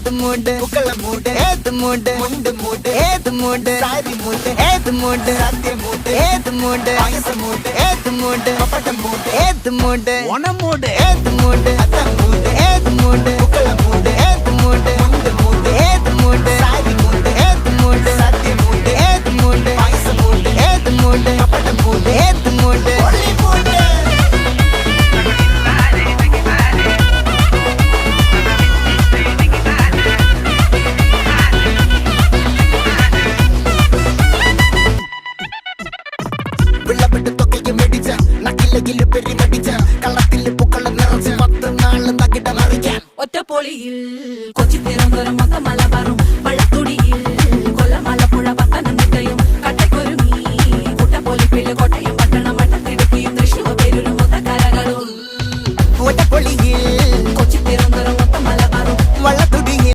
ഏത് മൂട് പുക്കള മൂട് ഏത് മൂട് മുണ്ട് മൂട് ഏത് മൂട് സാരി മൂട് ഏത് മൂട് സദ്യ മൂട് ഏത് മൂട് പായസ മൂട് ഏത് മൂട് പപ്പടം മൂട് ഏത് മൂട് ഓണം മൂട് ഏത് മൂട് അത്തം മൂട് ഏത് മൂട് പുക്കള മൂട് ഏത് മൂട് മുണ്ട് മൂട് ഏത് മൂട് സാരി മൂട് ഏത് മൂട് സദ്യ മൂട് ഏത് മൂട് പായസ മൂട് ഏത് മൂട് പപ്പടം മൂട് ഏത് മൂട് ഒളി മൂട് വിളവെട്ട് തൊക്കയും വെടിച്ച നക്കിലകില് പെരുമടിച്ച കള്ളത്തില് പൂക്കള നിറച്ച് 10 നാള് തകിട മറിക്കാൻ ഒറ്റപ്പൊളിയിൽ കൊച്ചി തിരുവനന്തപുരം മൊത്തം മലബാറും